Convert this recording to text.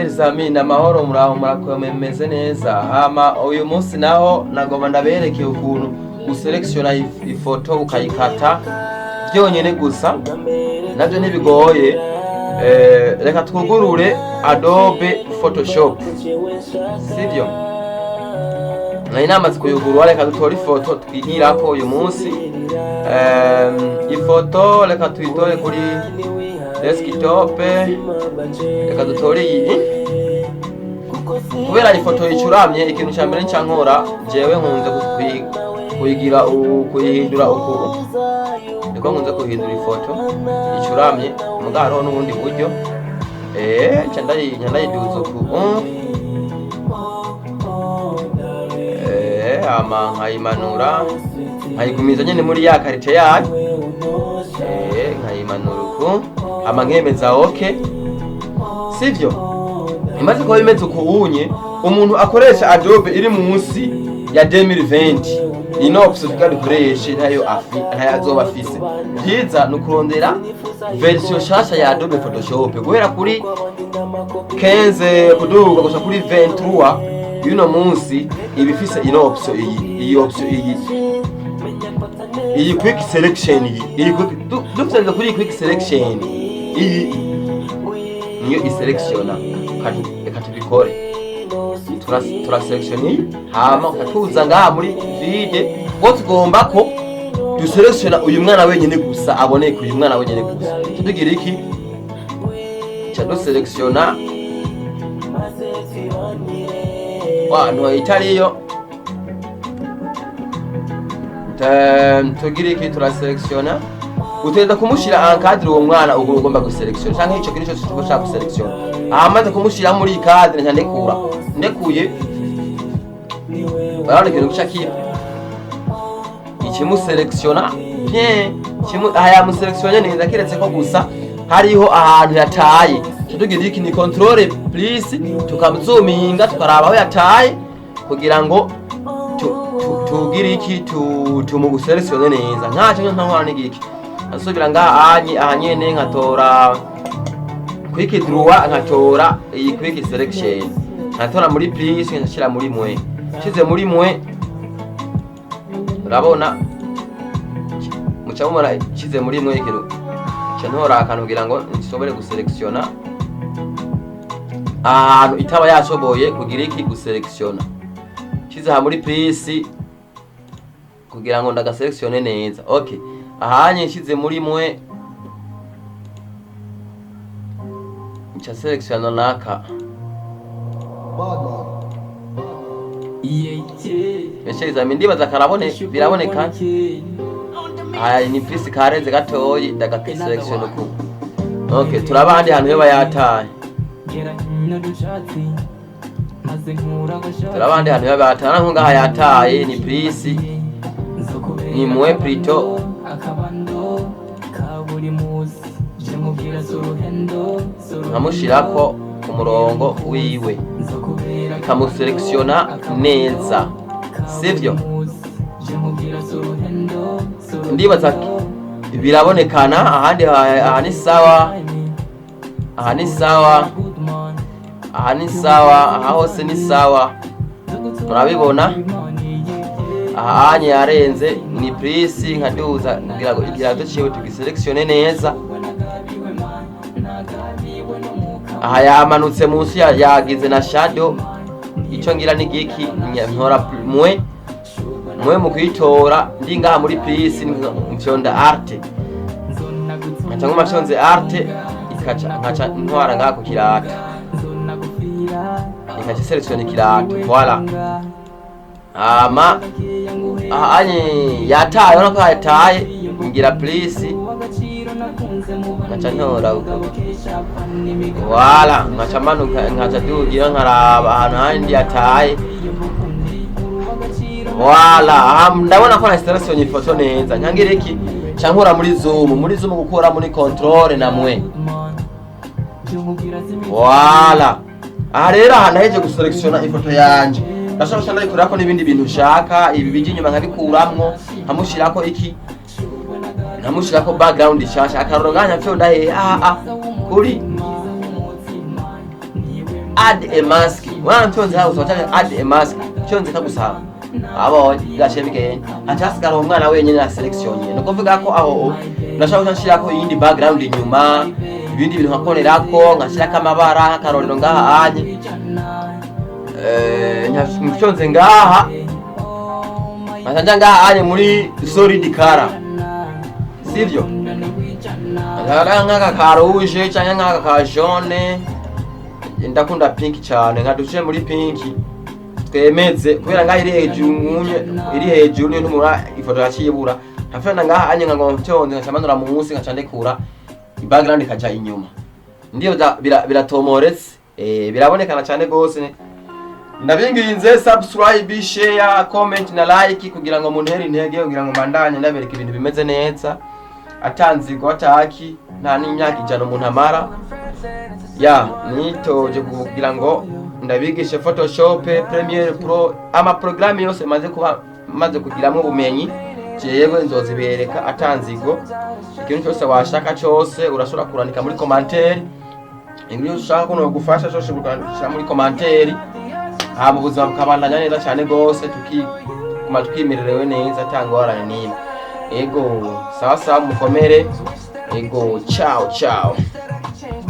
Elizami na mahoro muraho murakomeze neza. Hama uyu munsi naho nagomba ndabereke ukuntu uselectiona ifoto ukayikata byonyene gusa. Navyo ntibigoye. Reka twugurure Adobe Photoshop. Sivyo? Nari namaze kuyugurura, reka dutore ifoto twigirako uyu munsi. Ifoto reka tuyitore kuri desktop. Reka dutore iyi. Kubera ifoto yicuramye, ikintu cya mbere ncankora jewe nkunze kuyigira kuyihindura uko. Niko nkunze kuhindura ifoto yicuramye, mugaro n'ubundi buryo. Ncandayiduza uko. Ama nkayimanura, nkayigumiza nyene muri ya karite yayo. Nkayimanura uko. Ama nkemeza okay. Sivyo? Imaze kuba bimeze ukubunye, umuntu akoresha Adobe iri munsi ya 2020 ino option dukoresha ntayo azoba afise. Byiza nukurondera version shasha ya Adobe Photoshop guhera kuri 15 kuduga gusa kuri 23 yuno munsi ibifise ino option iyi option iyi quick selection iyi dufite kuri quick selection iyi niyo iselectiona reka tubikore. Turaselectioni hama ukatuza ngaha muri vide ngo tugomba ko duselectiona uyu mwana wenyene gusa aboneke uyu mwana wenyene gusa. Tugira iki? Cha duselectiona no italiyo. Tugira iki? Turaselectiona utenda kumushira encadre uwo mwana ugomba guselectiona canke ico kintu cyo ushaka guselectiona. Amaze kumushira muri cadre ntandekura ndekuye barane kintu cyaki ikimu selectiona bien aya mu selectiona neza kiretse ko gusa hariho ahantu yataye. Tugira iki? Ni control please tukamzoominga tukaraba aho yataye kugira ngo tugira iki tumuguselectiona neza. Ntaco nkora n'igiki asubira ngaha ahanyene nkatora quick draw, nkatora iyi quick selection, nkatora muri please nkashira muri mwe. Kize muri mwe urabona mucamumara kize muri mwe ikintu cyantora akantu kugira ngo nsobore guselectiona ahantu itaba yashoboye kugira iki guselectiona. Kize ha muri please kugira ngo ndagaselectione neza. Okay, ahanye nshize muri mwe ncha selection naka Mesheza mindibaza karabone biraboneka. Aya ni please kareze gatoyi daga selection uko. Okay, turabandi hantu yo bayataye. Turabandi hantu yo bayataye nko ngaha yataye ni please ni mwe plito nkamushirako ku murongo wiwe ikamuselectiona neza. Sivyo? Ndibaza birabonekana ahandi ahani sawa aha hose ni sawa. Murabibona ahanye yarenze ni please nkaduza kugira ngo igirazo ciwe tugiselectione neza. Aha yamanutse munsi yagize na shadow. Ico ngira ni giki nkora mwe mu kwitora ndi ngaha muri please mfyonda art nkaca ngoma mfyonze art nkaca ntwara ngaha ku kirata nkaca selection kirata voilà. Ama ahanye yataye urako yataye ngira please nkaca ntora uko voilà nkaca manuka nkaca dugira nkaraba ahantu handi yataye voilà. Ndabona ko na selection ifoto neza nyangira iki cankora muri zoom gukora muri control na mwe voilà. Aha rero hanaheje guselectiona ifoto yanje ndashaka ndayikorako n'ibindi bintu ushaka ibi bije inyuma nkabikuramwo nkamushirako iki nkamushirako background shasha akaroroganya fyo ndahe kuri add a mask mwana ntonze hawo sotaje add a mask cyonze kagusaba abo gashebike achasigara umwana wenyine na selection nyene no kuvuga ko aho ndashaka kunshirako yindi background inyuma ibindi bintu nkakonerako nkashirako amabara akarorero ngaha anye nyashonze ngaha Masanja ngaha anye muri solid color sivyo ngaka ka rouge cyangwa ngaka ka jaune ndakunda pink cyane nkaduce muri pink twemeze kubera ngaha iri hejuru niyo ntumura ifoto yakiyibura ntafana ngaha anye ngo ntonze nkacamanura mu munsi nkacandekura background ikaja inyuma ndiyo biratomoretse birabonekana cyane gose ndabinginze subscribe share comment na like kugira ngo muntere intege kugira ngo mandanye ndabereka ibintu bimeze neza atanzirwa ataki nta n'imyaka ijana umuntu amara nitoje kugira ngo ndabigishe Photoshop Premiere Pro ama programme yose maze kugiramwe ubumenyi jewe nzozibereka atanzigo ikintu cyose washaka cyose urashobora kurandika muri commentaire ibyo ushaka kuno gufasha cyose ukandika muri commentaire mu buzima bukabandanya neza cyane gose tukimererewe neza atangorane nimwe ego sawa mukomere ego ciao